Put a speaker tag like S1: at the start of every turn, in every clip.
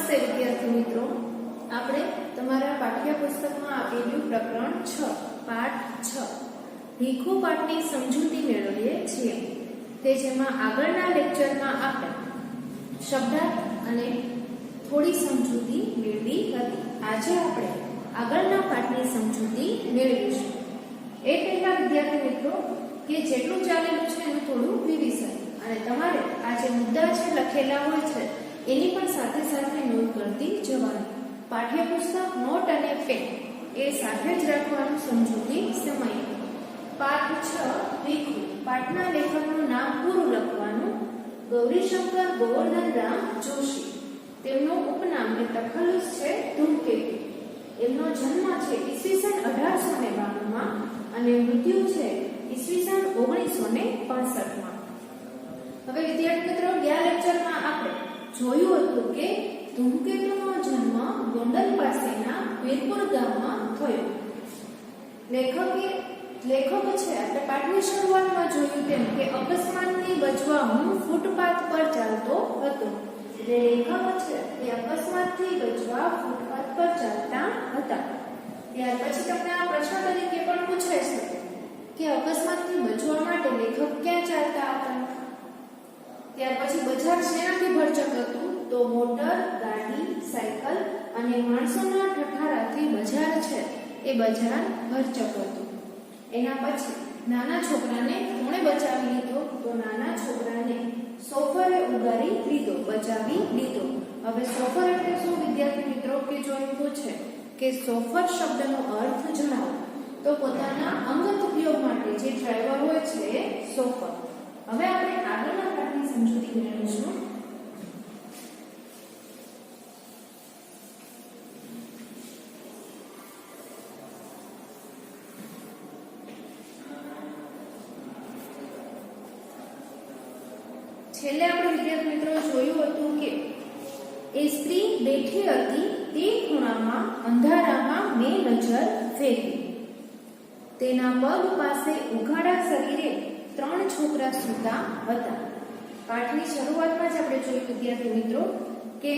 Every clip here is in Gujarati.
S1: નમસ્તે વિદ્યાર્થી મિત્રો, આપણે તમારા પાઠ્યપુસ્તકમાં આપેલું પ્રકરણ 6 પાઠ 6 ભીખુ પાઠની સમજૂતી મેળવીએ છીએ. તે જેમાં આગળના લેક્ચરમાં આપણે શબ્દાર્થ અને થોડી સમજૂતી મેળવી હતી. આજે આપણે આગળના પાઠની સમજૂતી મેળવીશું. એ પહેલા વિદ્યાર્થી મિત્રો કે જેટલું ચાલેલું છે એનું થોડું રિવિઝન, અને તમારે આ જે મુદ્દા છે લખેલા હોય છે એની પણ સાથે સાથે નોટ કરતી જવાની. પાઠ્યપુસ્તક, નોટ અને પેન એ સાથે જ રાખવાનું સમજૂતી સમય. પાઠ 6 ભીખુ. પાઠના લેખકનું નામ પૂરું લખવાનું. ગૌરીશંકર ગોવર્ધનરામ જોશી. તેમનું ઉપનામ કે તખલ્લુસ છે ધૂમકેતુ. એમનો જન્મ છે ઈસવીસન 1892 માં અને મૃત્યુ છે ઈસવીસન 1965 માં. હવે વિદ્યાર્થી મિત્રો, ગયા લેક્ચરમાં આપણે જોયું હતું કે ધૂમકેતુનો જન્મ ગોંડલ પાસેના વીરપુર ગામમાં થયો. લેખક છે આપણે પાઠની શરૂઆતમાં જોયું તેમ કે અકસ્માતથી બચવા હું ફૂટપાથ પર ચાલતો હતો. જે લેખક છે એ અકસ્માતથી બચવા ફૂટપાથ પર ચાલતા હતા. ત્યાર પછી તમને આ પ્રશ્ન તરીકે પણ પૂછાય છે કે અકસ્માતથી બચવા માટે લેખક ક્યાં ચાલતા હતા? ત્યાર પછી બજાર શેનાથી ભરચક હતું? તો મોટર, ગાડી, સાયકલ અને માણસોના ઠઠારાથી બજાર છે એ બજાર ભરચક હતું. એના પછી નાના છોકરાને કોણે બચાવી લીધો? તો નાના છોકરાને સોફરે ઉગારી લીધો, બચાવી લીધો. હવે સોફર એટલે શું વિદ્યાર્થી મિત્રો? કે જો એમ પૂછે કે સોફર શબ્દનો અર્થ જણાવો તો પોતાના અંગત ઉપયોગ માટે જે ડ્રાઈવર હોય છે એ સોફર. હવે આપણે આગળના પાઠની સમજૂતી મેળવીશું. છેલ્લે આપણે વિદ્યાર્થી મિત્રો જોયું હતું કે એ સ્ત્રી બેઠી હતી તે ખૂણામાં અંધારામાં મેં નજર ફેરવી. તેના પગ પાસે ઉઘાડા શરીરે 3 છોકરા સૂતા હતા. પાઠની શરૂઆતમાં જ આપણે જોયું વિદ્યાર્થી મિત્રો કે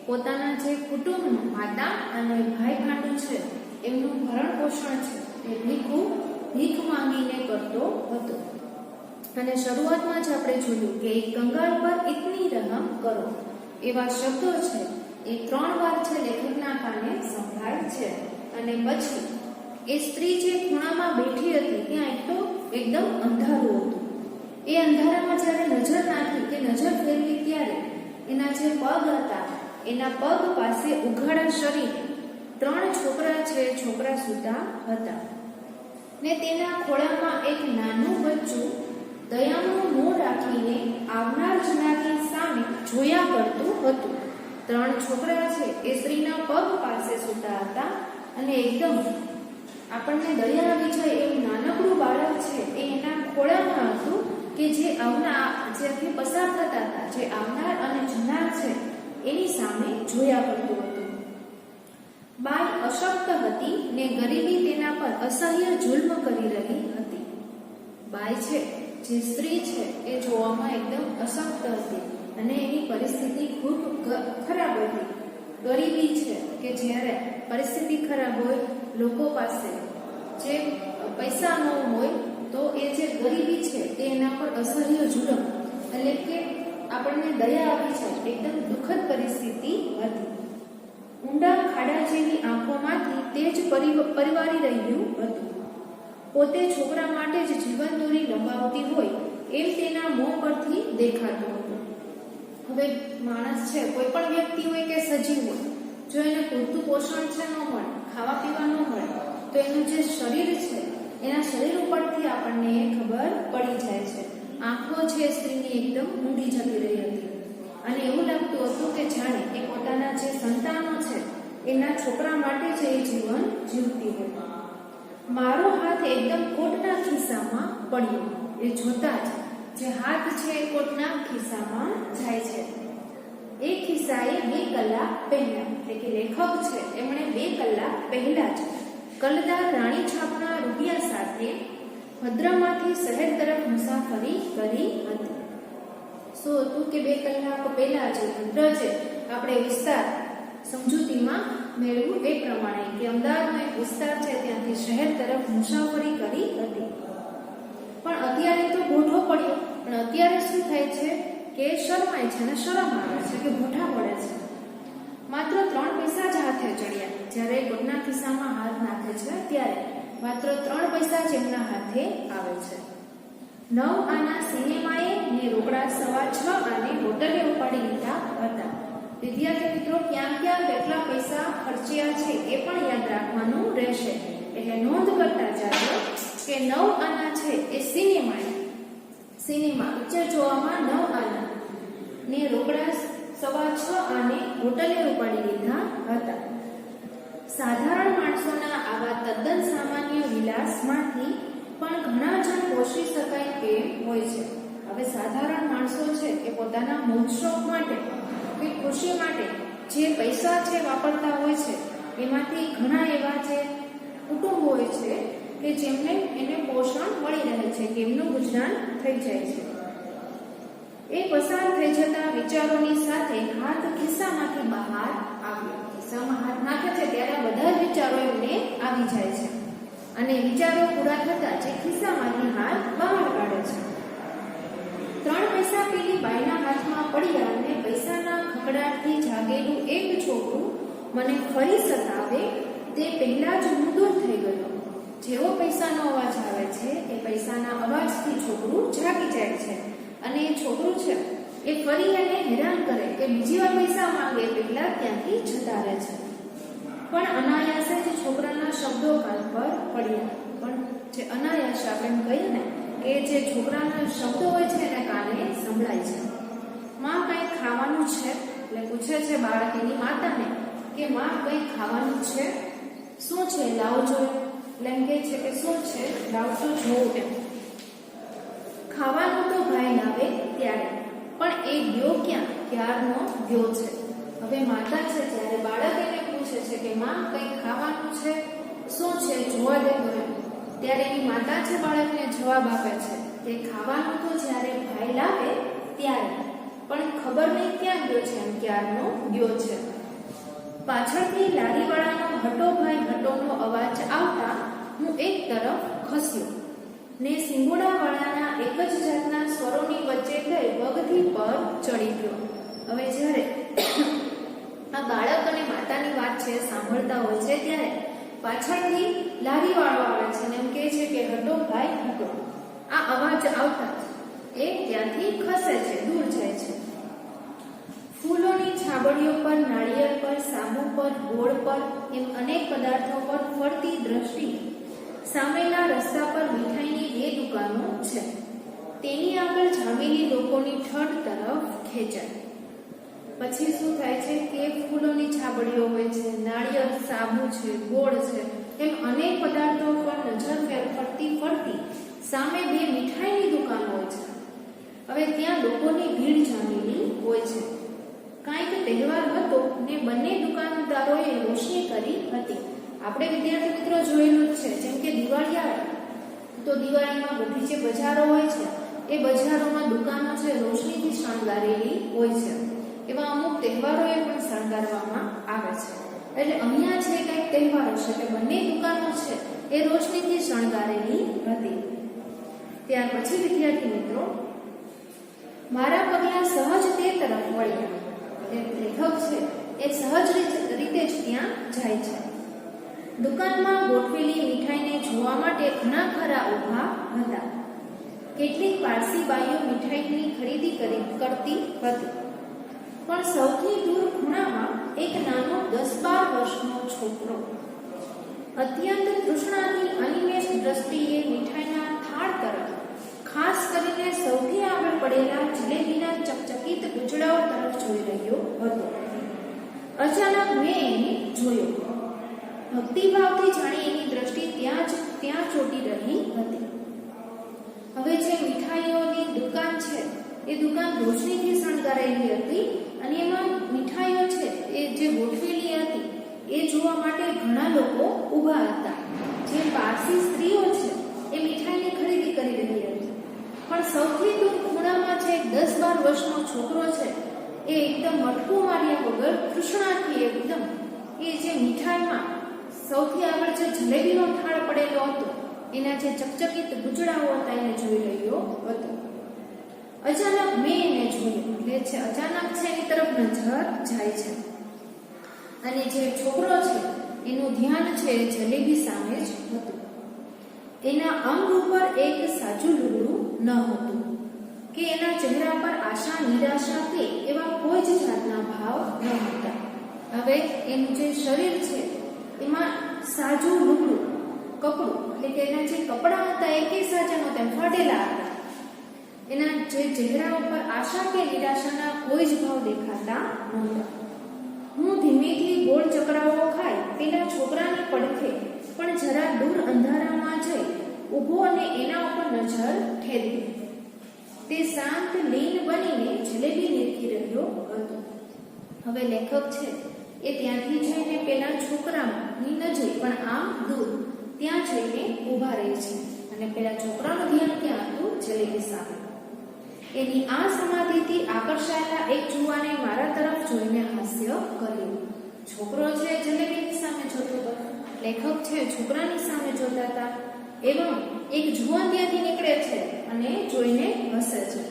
S1: પોતાના જે કુટુંબનું માતા અને ભાઈ ભાંડું છે એમનું ભરણ પોષણ છે એ ભીખ માંગીને કરતો હતો. અને શરૂઆતમાં જ આપણે જોયું કે એક કંગાળ પર ઇતની રહમ કરો એવા શબ્દો છે એ 3 વાર છે લેખકના કાને સંભળાય છે. અને પછી એ સ્ત્રી જે ખૂણામાં બેઠી હતી ત્યાં એક તો એકદમ અંધારું હતું. એ અંધારામાં જ્યારે નજર નાખી કે નજર ફેરવી ત્યારે એના જે પગ હતા એના પગ પાસે ઉઘાડા શરીર 3 છોકરા છે છોકરા સૂતા હતા. ને તેના ખોળામાં એક નાનું બચ્ચું દયાનું મોં રાખીને આવનાર જનારની સામે જોયા કરતું હતું. 3 છોકરા છે એ સ્ત્રીના પગ પાસે સૂતા હતા અને એકદમ આપણને દયા આવી જાય એવું નાનકડું બાળક છે એ એના ખોળામાં હતું કે જે જેથી પસાર થતા હતા, જે આવનાર અને જનાર છે એની સામે જોયા કરતું હતું. બાઈ અશક્ત હતી ને ગરીબી તેના પર અસહ્ય જુલ્મ કરી રહી હતી. બાઈ છે જે સ્ત્રી છે એ જોવામાં એકદમ અશક્ત હતી અને એની પરિસ્થિતિ ખૂબ ખરાબ હતી. ગરીબી છે કે જ્યારે પરિસ્થિતિ ખરાબ હોય, લોકો પાસે જે પૈસા ન હોય તો એ જે ગરીબી છે એ એના પર અસહ્ય જુલમ એટલે કે આપણને દયા આવી છે, એકદમ દુઃખદ પરિસ્થિતિ હતી. ઊંડા ખાડા જેવી આંખોમાંથી તેજ પરિવારી રહ્યું હતું. પોતે છોકરા માટે જ જીવન દોરી લંબાવતી હોય એમ તેના મોં પરથી દેખાતું હતું. હવે માણસ છે, કોઈ પણ વ્યક્તિ હોય કે સજીવ હોય, જો એને પૂરતું પોષણ છે ન મળે, ખાવા પીવા ન મળે તો એનું જે શરીર છે એના શરીર ઉપરથી આપણને એ ખબર પડી જાય છે. આંખો છે સ્ત્રીની એકદમ ઊંડી જતી રહી હતી અને એવું લાગતું હતું કે જાણે એ પોતાના જે સંતાનો છે એના છોકરા માટે જ એ જીવન જીવતી હોય. મારો હાથ એકદમ કોટના ખિસ્સામાં પડ્યો. એ જોતા જ જે હાથ છે એ કોટના ખિસ્સામાં જાય છે. એ ખિસ્સાએ 2 કલાક પહેલા, એટલે કે લેખક છે એમણે 2 કલાક પહેલા જ કલદાર રાણી છાપના રૂપિયા સાથે ભદ્રમાંથી શહેર તરફ મુસાફરી કરી હતી. શું હતું કે 2 કલાક પહેલા જે ભદ્ર છે આપણે વિસ્તાર સમજૂતીમાં મેળવ્યું એ પ્રમાણે કે અમદાવાદનો એક વિસ્તાર છે ત્યાંથી શહેર તરફ મુસાફરી કરી હતી. પણ અત્યારે તો ભૂઠો પડ્યો. પણ અત્યારે શું થાય છે કે શરમાય છે અને શરમ આવે છે કે ભૂઠા પડે છે. માત્ર 3 પૈસા જ હાથે ચડ્યા. જ્યારે કોટના ખિસ્સામાં હાથ નાખે છે ત્યારે માત્ર 3 પૈસા જ એમના હાથે આવે છે. 9 આના સિનેમાએ ને રોકડા 6.25 આને હોટલે ઉપાડી લીધા હતા. વિદ્યાર્થી મિત્રો, ક્યાં ક્યાં કેટલા પૈસા ખર્ચ્યા છે એ પણ યાદ રાખવાનું રહેશે. એટલે નોંધ કરતા જાજો કે 9 આના છે એ સિનેમા પિક્ચર જોવામાં 9 આના ને રોકડા 6.25 આને હોટલે ઉપાડી લીધા હતા. સાધારણ માણસોના આવા તદ્દન સામાન્ય વિલાસમાંથી પણ ઘણા જણ પોષી શકાય તેમ હોય છે. હવે સાધારણ માણસો છે એ પોતાના મોજ શોખ માટે કે ખુશી માટે જે પૈસા છે વાપરતા હોય છે, એમાંથી ઘણા એવા જે કુટુંબ હોય છે કે જેમને એને પોષણ મળી રહે છે, કે એમનું ગુજરાન થઈ જાય છે. એ પસાર થઈ જતા વિચારોની સાથે હાથ ખિસ્સામાંથી બહાર આવ્યો. ખિસ્સામાં હાથ નાખે છે ત્યારે બધા જ વિચારો એમને આવી જાય છે અને વિચારો પૂરા થતા જે ખિસ્સામાંથી હાથ બહાર કાઢે છે. 3 પૈસા પેલી બાઈના હાથમાં પડ્યા અને પૈસાના ખકડાટથી જાગેલું એક છોકરું મને ફરી સતાવે તે પહેલા જ હું દૂર થઈ ગયો. જેવો પૈસાનો અવાજ આવે છે એ પૈસાના અવાજથી છોકરું જાગી જાય છે અને એ છોકરું છે એ ફરી એને હેરાન કરે કે બીજી વાર પૈસા માંગે પહેલા ત્યાંથી જતા રહે છે. પણ અનાયાસે જ છોકરાના શબ્દો કાન પર પડ્યા. પણ જે અનાયાસે આપણે કહીએ ને કે જે છોકરાના શબ્દો હોય છે એને કાને સંભળાય છે. માં કંઈ ખાવાનું છે? એટલે પૂછે છે બાળક એની માતાને કે માં કંઈ ખાવાનું છે? શું છે લાવજો. એટલે એમ કહે છે કે શું છે લાવજો જોઉં એમ. ખાવાનું તો ભાઈ લાવે ત્યારે, પણ એ ગયો ક્યાં? ક્યારનો ગયો છે. હવે માતા છે ત્યારે બાળક એને પૂછે છે કે માં કંઈ ખાવાનું છે? શું છે જોવા દે તો એમ. ત્યારે એની માતા છે બાળકને જવાબ આપે છે કે ખાવાનું તો જ્યારે ભાઈ લાવે ત્યારે, પણ ખબર નહીં ક્યાં ગયો છે એમ ક્યારનો ગયો છે. પાછળથી લારીવાળાનો હટો ભાઈ હટોનો અવાજ આવતા હું એક તરફ ખસ્યો ને સિંગોડાવાળાના એક જ જાતના સ્વરોની વચ્ચે ગઈ પગથી પર ચડી ગયો. હવે જ્યારે આ બાળક અને માતાની વાત છે સાંભળતા હોય છે ત્યારે પાછળથી લારીવાળો આવે છે અને એમ કહે છે કે હટો ભાઈ હટો. આ અવાજ આવતા જ એ ત્યાંથી ખસે છે, દૂર જાય છે. ફૂલોની છાબડીઓ પર, નાળિયેર પર, સાબુ પર, ગોળ પર એમ અનેક પદાર્થો પર ફરતી દ્રષ્ટિ સામેના રસ્તા પર મીઠાઈની 2 દુકાનો છે. તેની આગળ જામેલી લોકોની ઠઠ તરફ ખેંચાય. પછી શું થાય છે કે ફૂલોની છાબડીઓ હોય છે, નાળિયેર, સાબુ છે, ગોળ છે, એમ અનેક પદાર્થો પર નજર ફરતી સામે 2 મીઠાઈની દુકાનો હોય છે. હવે ત્યાં લોકોની ભીડ જામેલી હોય છે. કાંઈક તહેવાર હતો ને બંને દુકાનદારોએ રોશની કરી હતી. આપણે વિદ્યાર્થી મિત્રો જોયેલું જ છે, જેમ કે દિવાળી આવે તો દિવાળીમાં બધી જે બજારો હોય છે એ બજારોમાં દુકાનો છે રોશનીથી શણગારેલી હોય છે. એવા અમુક તહેવારોએ પણ શણગારવામાં આવે છે. એટલે અહીંયા જે કંઈક તહેવારો છે કે બંને દુકાનો છે એ રોશનીથી શણગારેલી હતી. ત્યાર પછી વિદ્યાર્થી મિત્રો મારા પગલા સહજ તે તરફ વળ્યા. લેખક છે એ સહજ રીતે જ ત્યાં જાય છે. દુકાનમાં ગોઠવેલી મીઠાઈને જોવા માટે ઘણા ખરા ઊભા હતા. કેટલીક પારસી બાઈઓ મીઠાઈની ખરીદી કરતી હતી. પણ સૌથી દૂર ખૂણામાં એક નાનો 10-12 વર્ષનો છોકરો અત્યંત તૃષ્ણાથી અનિમેષ દ્રષ્ટિએ મીઠાઈના થાળ તરફ, ખાસ કરીને સૌથી આગળ પડેલા જલેબીના ચકચકિત ગુચડાઓ તરફ જોઈ રહ્યો હતો. અચાનક મેં એને જોયો. ભક્તિભાવથી જાણી એની દ્રષ્ટિ ત્યાં ચોટી રહી હતી. હવે જે મીઠાઈઓની દુકાન છે એ દુકાન રોશનીથી શણગારેલી હતી અને એમાં મીઠાઈઓ છે એ જે ગોઠવેલી હતી એ જોવા માટે ઘણા લોકો ઊભા હતા. જે પારસી સ્ત્રીઓ છે એ મીઠાઈની ખરીદી કરી રહી હતી. પણ સૌથી દૂર ખૂણામાં જે 10-12 વર્ષનો છોકરો છે એ એકદમ મટકું માર્યા વગર તૃષ્ણાથી એકદમ એ જે મીઠાઈમાં સૌથી આગળ જે જલેબીનો થાળ પડેલો હતો એના જે ચકચકિત ગુચડાઓ હતા એને જોઈ રહ્યો હતો. અચાનક મેં એને જોયું, એટલે છે અચાનક છે એની તરફ નજર જાય છે અને જે છોકરો છે એનું ધ્યાન છે જલેબી સામે જ હતું. એના અંગ ઉપર એક સાજું લુગડું ન હતું કે એના ચહેરા પર આશા નિરાશા કે એવા કોઈ જ જાતના ભાવ ન હતા. હવે એનું જે શરીર છે એમાં સાજું લુગડું કપડું એટલે કે એના જે કપડા હતા એ કે સાજા નહોતા, ફાટેલા હતા. એના જે ચહેરા ઉપર આશા કે નિરાશાના કોઈ જ ભાવ દેખાતા નહોતા. હું ધીમેથી ગોળ ચકરાવો ખાઈ પેલા છોકરાની પડખે પણ જરા દૂર અંધારામાં જઈ ઊભો અને એના ઉપર નજર ઠેરવી. તે શાંત લીન બનીને જલેબી નીરખી રહ્યો હતો. હવે લેખક છે એ ત્યાંથી જઈને પેલા છોકરાની નજીક પણ આમ દૂર ત્યાં જઈને ઊભા રહે છે અને પેલા છોકરાનું ધ્યાન ક્યાં હતું? જલેબી સામે. એની આ સમાધિથી આકર્ષાયેલા એક જુવાને મારા તરફ જોઈને હાસ્ય કર્યું. છોકરો છે જલેબીની સામે જોતો હતો, લેખક છે છોકરાની સામે જોતા હતા. એવમ એક જુવાન ત્યાંથી નીકળે છે અને જોઈને હસે છે,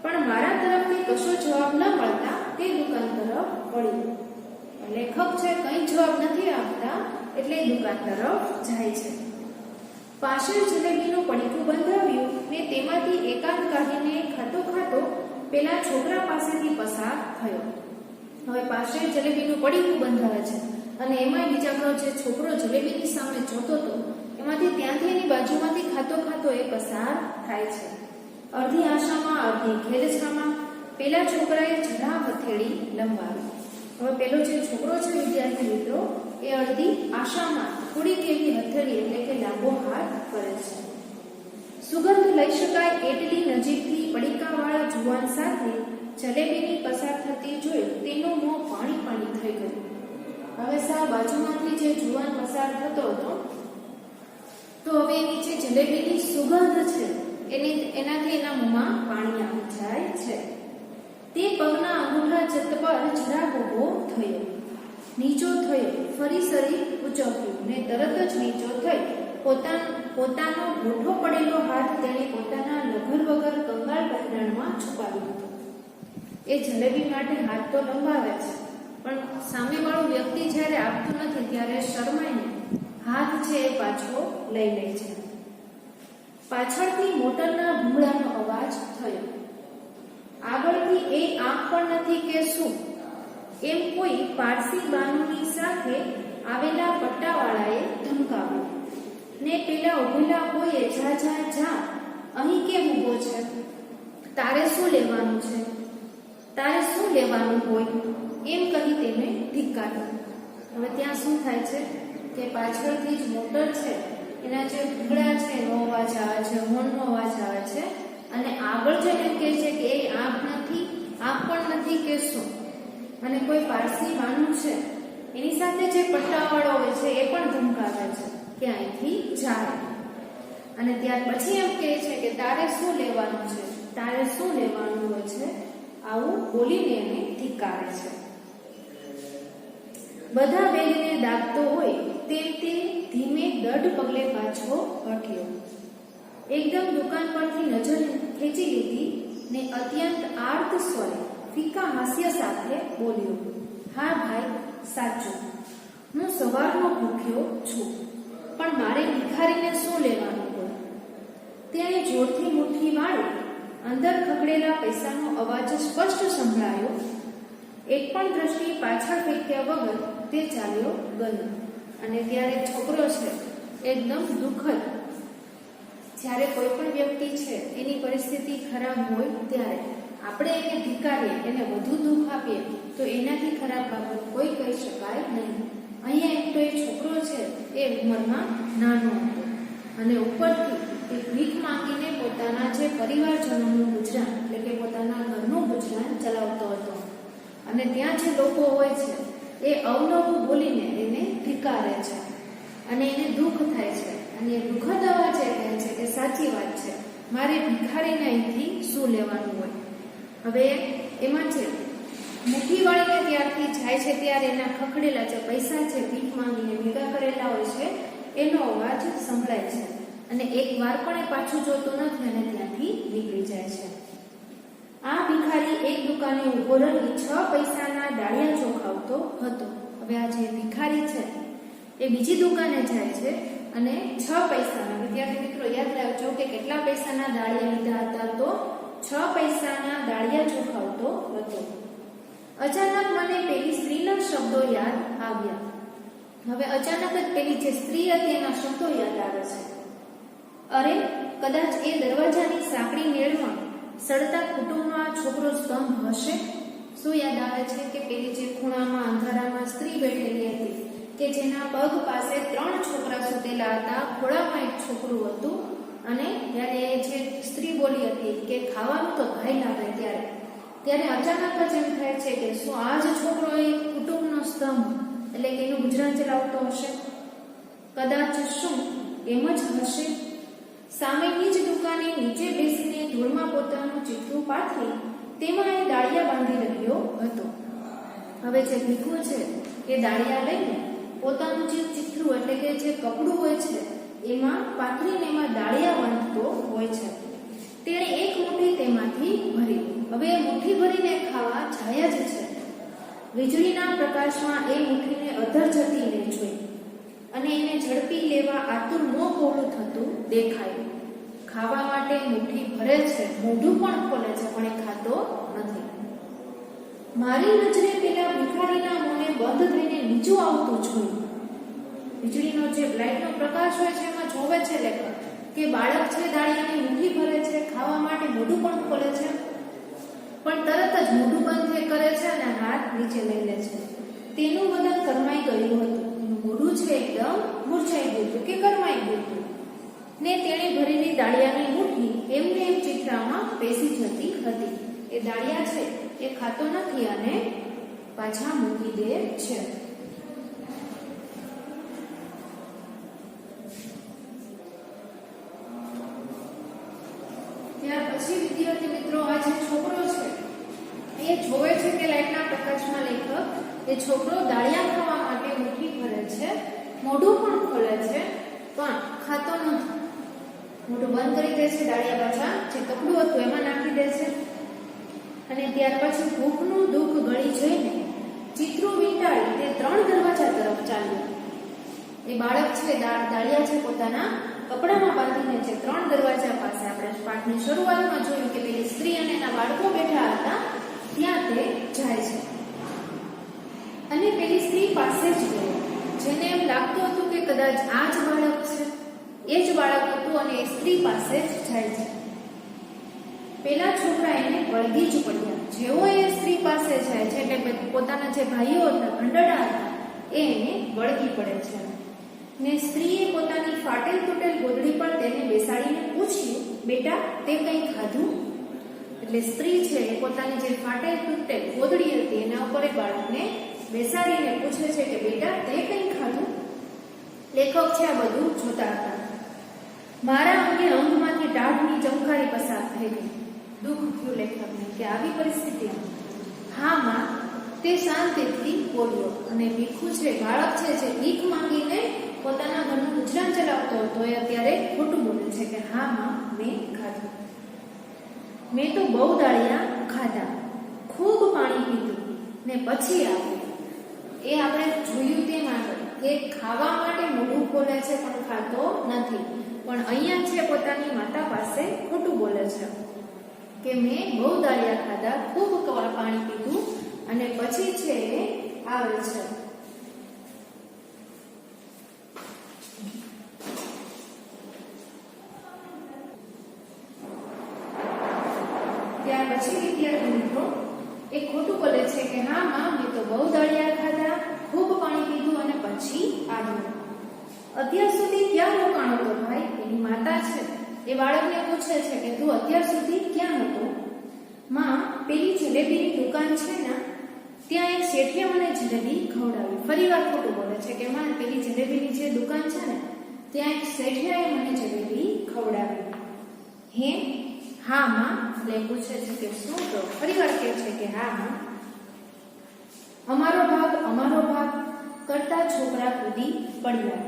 S1: પણ મારા તરફથી કશો જવાબ ન મળતા તે દુકાન તરફ વળ્યો. લેખક છે કંઈ જવાબ નથી આપતા એટલે દુકાન તરફ જાય છે. પાછળ જલેબીનું પડીકું બંધાવ્યું ને તેમાંથી એકાદ કાઢીને ખાતો ખાતો પેલા છોકરા પાસેથી પસાર થયો. હવે પાછળ જલેબીનું પડીકું બંધાવે છે અને એમાં બીજાનો જે છોકરો જલેબીની સામે જોતો હતો એમાંથી ત્યાંથી એની બાજુમાંથી ખાતો ખાતો એ પસાર થાય છે. અડધી આશામાં અડધી ખેલછામાં પેલા છોકરાએ જરા હથેળી લંબાવી. હવે પેલો જે છોકરો છે વિદ્યાર્થી મિત્રો એ અડધી આશામાં થોડીક એવી હથેળી એટલે કે લાંબો હાથ કરે છે. સુગંધ લઈ શકાય એટલી નજીકથી પડીકાવાળા જુવાન સાથે જલેબીની પસાર થતી જોઈ તેનું મોં પાણી પાણી થઈ ગયું. હવે સા બાજુમાંથી જે જુવાન પસાર થતો હતો તો હવે એની જે જલેબીની સુગંધ છે એનાથી એના મોંમાં પાણી આવી જાય છે. તે પગના અંગૂઠા જત પર જરા ઊભો થયો, નીચો થયો, ફરી શરીર ઊંચક્યું ને તરત જ નીચો થઈ પોતાનો ગોઠો પડેલો હાથ તેણે પોતાના લઘર વગર કંગાળ પહેરણમાં છુપાવ્યો હતો. એ જલેબી માટે હાથ તો લંબાવે છે પણ સામેવાળો વ્યક્તિ જ્યારે આપતું નથી ત્યારે શરમાઈને હાથ છે એ પાછો લઈ લે છે. પાછળથી મોટરના ભૂંગળાનો અવાજ થયો. આગળથી એ આંખ પણ નથી કે શું એમ કોઈ પારસી બાનુની સાથે આવેલા પટ્ટાવાળાએ ધમકાવ્યો ને પેલા ઉભેલા કોઈએ જા જા જા અહીં કેમ ઊભો છે? તારે શું લેવાનું છે? તારે શું લેવાનું હોય? એમ કહી તેને ધિક્કાર્યો. હવે ત્યાં શું થાય છે કે પાછળથી જ મોટર છે એના જે ભૂંગળા છે એનો અવાજ આવે છે, હોર્નનો અવાજ આવે છે અને આગળ જઈને કહે છે કે એ આંખ નથી, આંખ પણ નથી કે શું? અને કોઈ પારસી બાનું છે એની સાથે જે પટ્ટાવાળો હોય છે એ પણ ધમકાવે છે કે અહીંથી જાય. અને ત્યાર પછી એમ કહે છે કે તારે શું લેવાનું છે? તારે શું લેવાનું હોય છે? આવું બોલીને એને ધિક્કારે છે. બધા બેગને દાબતો હોય તેમ તે ધીમે દઢ પગલે પાછો હટ્યો. એકદમ દુકાન પરથી નજર ખેંચી લીધી ને અત્યંત આર્ત સ્વરે ફીકા હાસ્ય સાથે બોલ્યો, હા ભાઈ સાચું, હું સવારનો ભૂખ્યો છું પણ મારે ભિખારીને શું લેવાનું હોય? તેણે જોરથી મુઠ્ઠી વાળી અંદર ખકડેલા પૈસાનો અવાજ સ્પષ્ટ સંભળાયો. એક પણ દ્રષ્ટિ પાછળ ફેંક્યા વગર તે ચાલ્યો ગયો. અને ત્યારે છોકરો છે એકદમ દુઃખદ, જ્યારે કોઈ પણ વ્યક્તિ છે એની પરિસ્થિતિ ખરાબ હોય ત્યારે આપણે એને ધિક્કારીએ, એને વધુ દુઃખ આપીએ તો એનાથી ખરાબ બાબત કોઈ કહી શકાય નહીં. અહીંયા એક તો એ છોકરો છે એ ઉંમરમાં નાનો હતો અને ઉપરથી એ ભીખ માંગીને પોતાના જે પરિવારજનોનું ગુજરાન એટલે કે પોતાના ઘરનું ગુજરાન ચલાવતો હતો. અને ત્યાં જે લોકો હોય છે એ અવનવું બોલીને એને ધિક્કારે છે અને એને દુઃખ થાય છે અને એ દુઃખદ અવાજે કહે છે કે સાચી વાત છે, મારે ભિખારીને અહીંથી શું લેવાનું હોય? હવે એમાં છે મુઠ્ઠી વાળીને ત્યારથી જાય છે ત્યારે એના ખખડેલા જે પૈસા છે ભીખ માંગીને ભેગા કરેલા હોય છે એનો અવાજ સંભળાય છે અને એક વાર પણ એ પાછું જોતું નથી અને ત્યાંથી નીકળી જાય છે. આ ભિખારી એક દુકાને ઉભો રહી 6 પૈસાના ડાળિયા ચોખાવતો હતો. હવે આ જે ભિખારી છે એ બીજી દુકાને જાય છે અને 6 પૈસાના, વિદ્યાર્થી મિત્રો યાદ રાખજો કે કેટલા પૈસાના ડાળિયા લીધા હતા, તો 6 પૈસાના ડાળિયા ચોખાવતો હતો. અચાનક મને પેલી સ્ત્રીના શબ્દો યાદ આવ્યા. હવે અચાનક જ પેલી જે સ્ત્રી હતી એના શબ્દો યાદ આવે છે. અરે, કદાચ એ દરવાજાની સાંકડી મેળમાં સડતા કુટુંબનો આ છોકરો સ્તંભ હશે. શું યાદ આવે છે કે પેલી જે ખૂણામાં અંધારામાં સ્ત્રી બેઠેલી હતી કે જેના પગ પાસે 3 છોકરા સૂતેલા હતા, ખોળામાં એક છોકરું હતું અને ત્યારે એ જે સ્ત્રી બોલી હતી કે ખાવાનું તો ભાઈ લાવે, ત્યારે અચાનક જ એમ થાય છે કે શું આ જ છોકરો એ કુટુંબનો સ્તંભ એટલે કે એનું ગુજરાન ચલાવતો હશે? કદાચ શું એમ જ હશે? સામેની જ દુકાને નીચે બેસીને ધૂળમાં પોતાનું ચીથડું પાથરી તેમાં એ ડાળિયા બાંધી રહ્યો હતો. હવે જે ભીખુ છે એ ડાળિયા લઈને પોતાનું જે ચીથડું એટલે કે જે કપડું હોય છે એમાં પાથરીને એમાં ડાળિયા બાંધતો હોય છે. તેણે એક મુઠ્ઠી તેમાંથી ભરી. હવે એ મુઠ્ઠી ભરીને ખાવા જાય જ છે. વીજળીના પ્રકાશમાં એ મુઠ્ઠીને અધર જતીને જોઈ અને એને ઝડપી લેવા આતુર મોં પહોળું થતું દેખાયું. ખાવા માટે મુઠ્ઠી ભરે છે, મોઢું પણ ખોલે છે, પણ એ ખાતો નથી. મારી નજરે પેલા ભિખારીના મોંને બંધ થઈને નીચું આવતું જોયું. વીજળીનો જે લાઈટનો પ્રકાશ હોય છે એમાં જોવે છે લેખક કે બાળક છે ડાળિયાની મુઠ્ઠી ભરે છે, ખાવા માટે મોઢું પણ ખોલે છે, પણ તરત જ મોઢું બંધ કરે છે અને હાથ નીચે લઈ લે છે. તેનું બદન કરમાઈ ગયું હતું. એનું મોઢું છે એકદમ મૂર્છાઈ ગયું હતું કે કરમાઈ ગયું હતું ને તેણે ભરેલી ડાળિયાની મુઠ્ઠી એમને એમ ચીથરામાં બેસી જતી હતી. એ ડાળિયા છે એ ખાતો નથી અને પાછા મૂકી દે છે. ત્યાર પછી વિદ્યાર્થી મિત્રો આ જે છોકરો છે એ જોવે છે કે લાઈટના પ્રકાશમાં લેખક એ છોકરો ડાળિયા ખાવા માટે મુઠ્ઠી ભરે છે, મોઢું પણ ખોલે છે, પણ ખાતો નથી. મોઢું બંધ કરી દે છે, ડાળિયા પાછા જે કપડું હતું એમાં નાખી દે છે અને ત્યાર પછી ભૂખનું દુઃખ ગળી જઈને ચીથરું વીંટાળી તે 3 દરવાજા તરફ ચાલ્યો. એ બાળક છે ડાળિયા છે પોતાના કપડામાં બાંધીને છે 3 દરવાજા પાસે, આપણે પાઠની શરૂઆતમાં જોયું કે પેલી સ્ત્રી અને એના બાળકો બેઠા હતા ત્યાં તે જાય છે અને પેલી સ્ત્રી પાસે જ ગયો. જેને એમ લાગતું હતું કે કદાચ આ જ બાળક છે, એ જ બાળક હતું અને એ સ્ત્રી પાસે જ જાય છે. પેલા છોકરા એને વળગી જ પડ્યા. જેવો એ સ્ત્રી પાસે જાય છે એટલે પોતાના જે ભાઈઓ હતા ભંડડા હતા એ એને વળગી પડે છે ને સ્ત્રીએ પોતાની ફાટેલ તૂટેલ ગોદડી પર તેને બેસાડીને પૂછ્યું, બેટા તે કંઈ ખાધું? એટલે સ્ત્રી છે એ પોતાની જે ફાટેલ તૂટેલ ગોદડી હતી એના ઉપર એ બાળકને બેસાડીને પૂછે છે કે બેટા તે કંઈ ખાધું? લેખક છે આ બધું જોતા હતા. મારા અંગે અંગમાંથી ટાઢની ચમકારી પસાર થઈ ગઈ. દુઃખ થયું લેખકને કે આવી પરિસ્થિતિમાં હા માં તે શાંતિથી બોલ્યો અને ભીખુ છે બાળક છે જે ભીખ માંગીને પોતાના ઘરનું ગુજરાન ચલાવતો હતો એ અત્યારે ખોટું બોલે છે કે હા માં મેં ખાધું. મેં તો બહુ ડાળિયા ખાધા, ખૂબ પાણી પીધું ને પછી આવ્યું. એ આપણે જોયું તેમ આગળ કે ખાવા માટે મોઢું ખોલે છે પણ ખાતો નથી, પણ અહીંયા છે પોતાની માતા પાસે ખોટું બોલે છે કે મેં બહુ ડાળિયા ખાધા, ખૂબ પાણી પીધું અને પછી છે આવે છે. ત્યાર પછી વિદ્યાર્થી મિત્રો એ ખોટું બોલે છે કે હા માં મેં તો બહુ ડાળિયા ખાધા, ખૂબ પાણી પીધું અને પછી આવ્યું. અત્યાર સુધી ક્યાં રોકાણો હતો ભાઈ? એની માતા છે એ બાળકને પૂછે છે કે તું અત્યાર સુધી ક્યાં હતો? માં પેલી જલેબીની દુકાન છે ને ત્યાં એક શેઠે મને જલેબી ખવડાવી. ફરીવાર ખોટું બોલે છે કે માં પેલી જલેબીની જે દુકાન છે ને ત્યાં એક શેઠે મને જલેબી ખવડાવી. હે? હા માં. એટલે પૂછે છે કે શું? તો ફરીવાર કહે છે કે હા માં. અમારો ભાગ કરતા છોકરા કૂદી પડ્યા.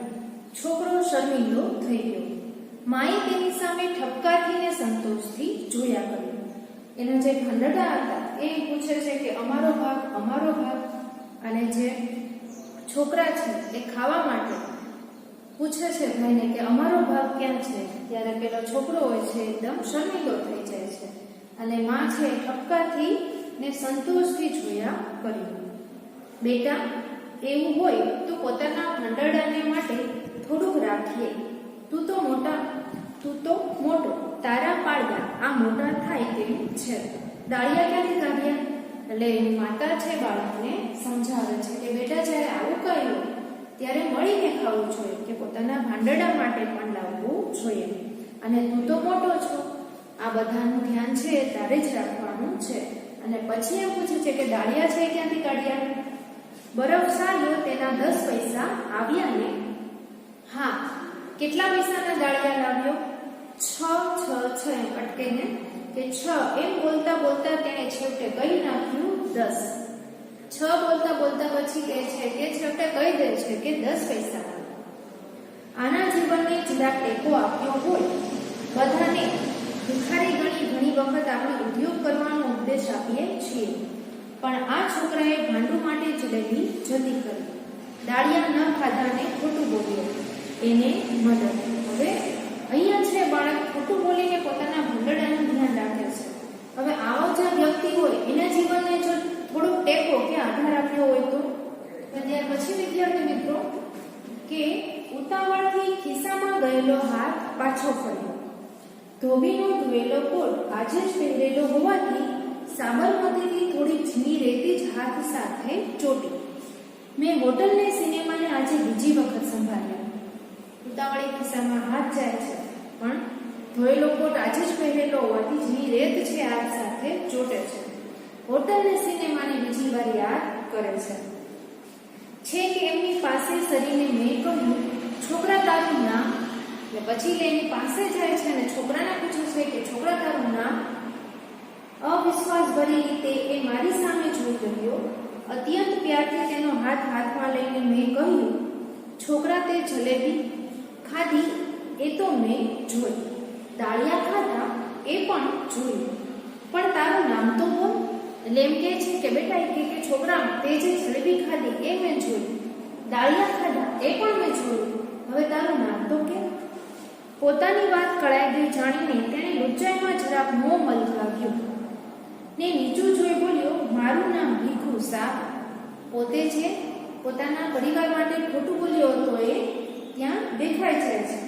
S1: છોકરો શર્મિંદો થઈ ગયો. માએ તેની સામે ઠપકાથી ને સંતોષથી જોયા કર્યું. એના જે ભંડડા હતા એ પૂછે છે કે અમારો ભાગ, અને જે છોકરા છે એ ખાવા માટે પૂછે છે ભાઈને કે અમારો ભાગ ક્યાં છે. ત્યારે પેલો છોકરો હોય છે એકદમ શર્મિંદો થઈ જાય છે, અને માં છે ઠપકાથી ને સંતોષથી જોયા કર્યું. બેટા, એવું હોય તો પોતાના ભંડરડાને માટે થોડુંક રાખીએ. તું તો મોટો, તારા પાડ્યા આ મોટા થાય તેમ છે. દાળિયા ક્યાંથી કાઢ્યા? એટલે માતા છે બાળકને સમજાવે છે કે બેટા, જ્યારે આવું કર્યું ત્યારે મળીને ખાવું જોઈએ, કે પોતાના ભાંડડા માટે પણ લાવવું જોઈએ. અને તું તો મોટો છો, આ બધાનું ધ્યાન છે તારે જ રાખવાનું છે. અને પછી એમ પૂછે છે કે દાળિયા છે ક્યાંથી કાઢ્યા? બરફ સાર્યો તેના 10 પૈસા આવ્યા ને? હા. કેટલા પૈસાના દાળિયા લાવ્યો? 6 એમ અટકે ને કે 6 એમ બોલતા બોલતા તેણે છેવટે કહી નાખ્યું 10. 6 બોલતા પછી કહે છે કે છેવટે કહી દે છે કે 10 પૈસા. આના જીવનને જરાક ટેકો આપ્યો હોય. બધાને ભિખારી ઘણી વખત આપણે ઉદ્યોગ કરવાનો ઉપદેશ આપીએ છીએ, પણ આ છોકરાએ ભાંડું માટે જલેબી જતી કરી. દાળિયા ન ખાધાને ખોટું બોલ્યો, એને મદદ. હવે અહીંયા છે બાળક ખોટું બોલીને પોતાના ભંડડાનું ધ્યાન રાખે છે. હવે આવો જે વ્યક્તિ હોય એના જીવનને જો થોડોક ટેકો કે આધાર આપ્યો હોય તો ત્યાર પછી વિદ્યાર્થી મિત્રો કે ઉતાવળથી ખિસ્સામાં ગયેલો હાથ પાછો ફર્યો. ધોબીનો ધોયેલો કોટ આજે જ પહેરેલો હોવાથી સાબરમતીથી થોડી ઝીણી રેતી જ હાથ સાથે ચોટી. મેં બોટલને સિનેમાને આજે બીજી વખત સંભાળ્યો. ઉતાવળી ખિસ્સામાં હાથ જાય છે, પણ ધોયેલો કોટ આજે જ પહેરેલો હોવાથી ઝીણી રેત છે હાથ સાથે ચોટે છે. હોટલને સિનેમાને બીજી વાર યાદ કરે છે કે એમની પાસે સરીને મેં કહ્યું, છોકરા તારું નામ? પછી એની પાસે જાય છે અને છોકરાને પૂછે છે કે છોકરા તારું નામ? અવિશ્વાસ ભરી રીતે એ મારી સામે જોઈ રહ્યો. અત્યંત પ્યારથી તેનો હાથ હાથમાં લઈને મેં કહ્યું, છોકરા, તે જલેબી ખાધી એ તો મેં જોઈ, દાળિયા ખાધા એ પણ જોયું, પણ તારું નામ તો બોલ. એટલે એમ કહે છે કે બેટા, કે છોકરા, તે જે જલેબી ખાધી એ મેં જોઈ, દાળિયા ખાધા એ પણ મેં જોયું, હવે તારું નામ તો કે. પોતાની વાત કળાઈ ગઈ જાણીને તેણે લુચ્ચાઈમાં જરાક મોં મલકાવ્યો ને નીચું જોઈ બોલ્યો, મારું નામ ભીખુ સાબ. પોતે છે પોતાના પરિવાર માટે ખોટું બોલ્યો હતો એ ત્યાં દેખાઈ જાય છે.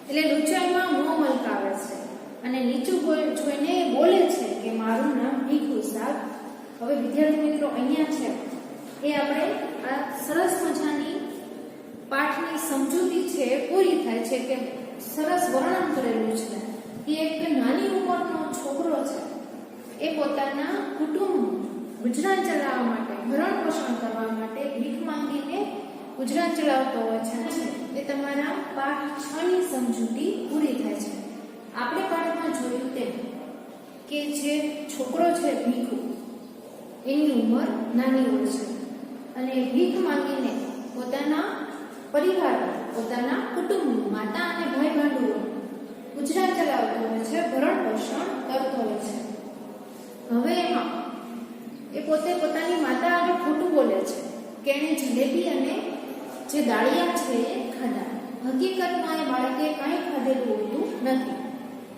S1: એટલે લુચ્ચાઈમાં મોં મલકાવે છે અને નીચું જોઈને બોલે છે કે મારું નામ ભીખુ સાબ. હવે વિદ્યાર્થી મિત્રો અહીંયા છે એ આપણે આ સરસ મજાની પાઠની સમજૂતી છે પૂરી થાય છે કે સરસ વર્ણન કરેલું છે કે એક નાની ઉંમરનો છોકરો છે એ પોતાના કુટુંબ ગુજરાન ચલાવવા માટે, ભરણ પોષણ કરવા માટે ભીખ માંગીને ગુજરાન ચલાવતો હોય છે. એ તમારા પાઠ 6 ની સમજૂતી પૂરી થાય છે. આપણે પાઠમાં જોયું તેમ કે જે છોકરો છે ભીખુ, એની ઉંમર નાની હોય છે અને ભીખ માંગીને પોતાના પરિવાર, પોતાના કુટુંબ, માતા અને ભાઈ ભાંડુઓ ગુજરાન ચલાવતો હોય છે, ભરણ પોષણ કરતો હોય છે. હવે એમાં એ પોતે પોતાની માતા આગળ ખોટું બોલે છે કે એણે જલેબી અને જે દાળિયા છે એ ખાધા. હકીકતમાં એ બાળકે કાંઈ ખાધેલું હોતું નથી,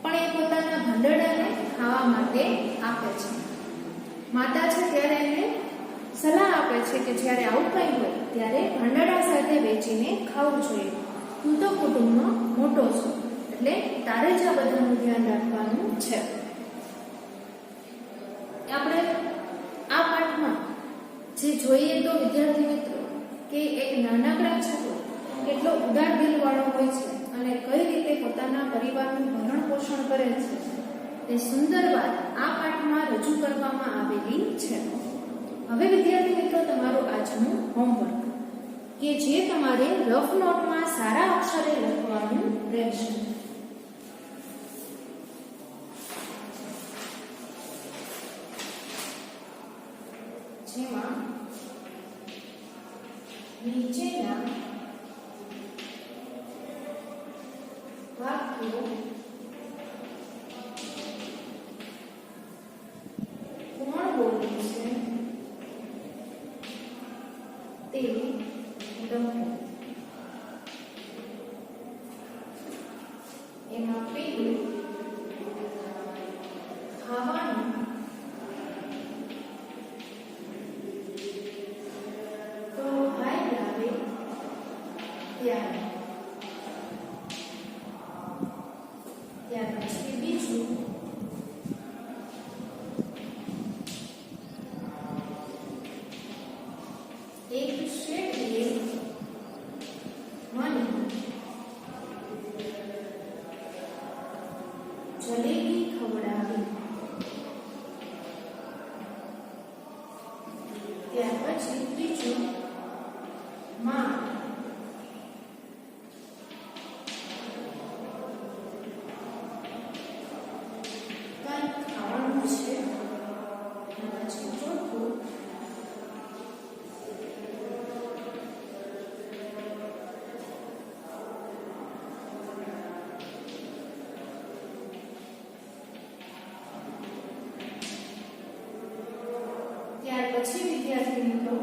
S1: પણ એ પોતાના ભંડડાને ખાવા માટે આપે છે. માતા છે ત્યારે એને સલાહ આપે છે કે જ્યારે આવું કંઈ હોય ત્યારે ભંડડા સાથે વેચીને ખાવું જોઈએ. તું તો કુટુંબનો મોટો છો, એટલે તારે જ આ બધાનું ધ્યાન રાખવાનું છે. આપણે આ પાઠમાં જે જોઈએ તો વિદ્યાર્થી મિત્રો કે એક નાનકડા છોકરો કેટલો ઉદાર દિલવાળો હોય છે અને કઈ રીતે પોતાના પરિવારનું ભરણ પોષણ કરે છે તે સુંદર વાત આ પાઠમાં રજૂ કરવામાં આવેલી છે. હવે વિદ્યાર્થી મિત્રો તમારું આજનું હોમવર્ક કે જે તમારે રફ નોટમાં સારા અક્ષરે લખવાનું રહેશે. જેમાં નીચેના વાક્યો કોણ બોલે છે તે લખો. એમાં પેલું ખાવાનું તો ભાઈ લાવે ત્યારે. ત્યાર પછી બીજું એક શેઠે મને જલેબી ખવડાવી. ત્યાર પછી ત્રીજું માં કંઈક ખાવાનું છે. પછી ચોથું ત્યાર પછી વિદ્યાર્થી મિત્રો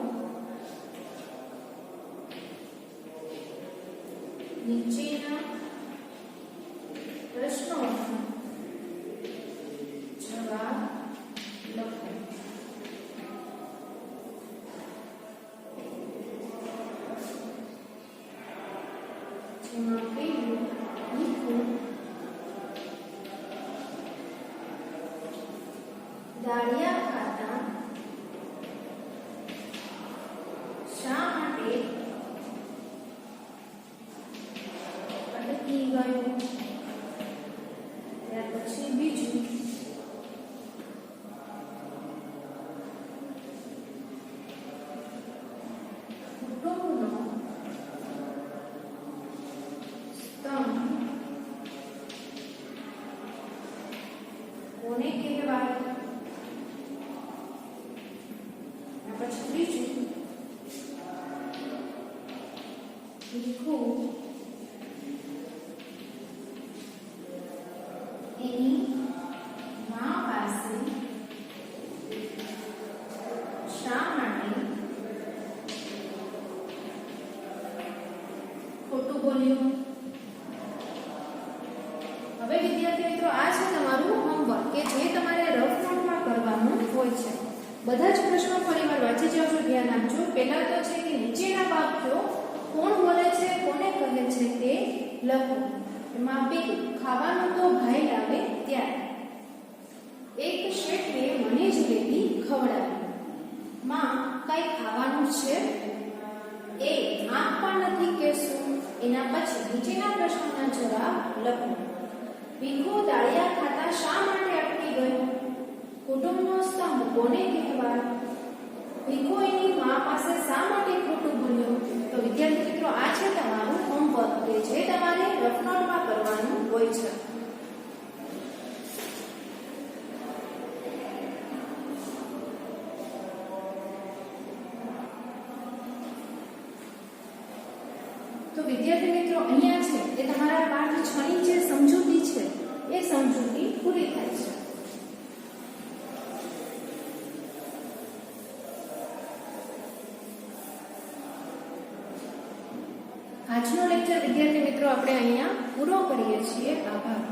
S1: નીચેના પ્રશ્નોના જવાબ લખો. જેમાં પહેલું ભીખુ દાળિયા ખાતા શા માટે અટકી ગયો. ત્યાર પછી બીજું કુટુંબનો સ્તંભ કોને કહેવાય. પછી ત્રીજું ભીખુ એની મા પાસે શા માટે ખોટું બોલ્યો. હવે વિદ્યાર્થી મિત્રો આ છે તમારું હોમવર્ક કે જે તમારે રફ નોટમાં કરવાનું હોય છે. બધા જ પ્રશ્નો ફરીવાર વાંચી જાવજો, ધ્યાન આપજો. પહેલા તો છે કે નીચેના વાક્યો કોણ બોલે છે, કોને કહે છે તે લખો. એમાં પેલું ખાવાનું તો ભાઈ લાવે ત્યારે. એક શેઠે મને જલેબી ખવડાવી. માં કઈ ખાવાનું છે એ આંખ પણ નથી કહેશું. એના પછી નીચેના પ્રશ્નોના જવાબ લખો. ભીખુ દાળિયા ખાતા શા માટે અટકી ગયો. કુટુંબનો સ્તંભ કોને કહેવાય. ભીખુ એની મા પાસે શા માટે ખોટું બોલ્યો. તો વિદ્યાર્થી મિત્રો આ છે તમારું હોમવર્ક કે જે તમારે રફ નોટમાં કરવાનું હોય છે. તો વિદ્યાર્થી મિત્રો અહીંયા છે એ તમારા પાઠ 6 ની જે સમજૂતી છે એ સમજૂતી પૂરી થાય છે. આજનો લેક્ચર વિદ્યાર્થી મિત્રો આપણે અહીંયા પૂરો કરીએ છીએ. આભાર.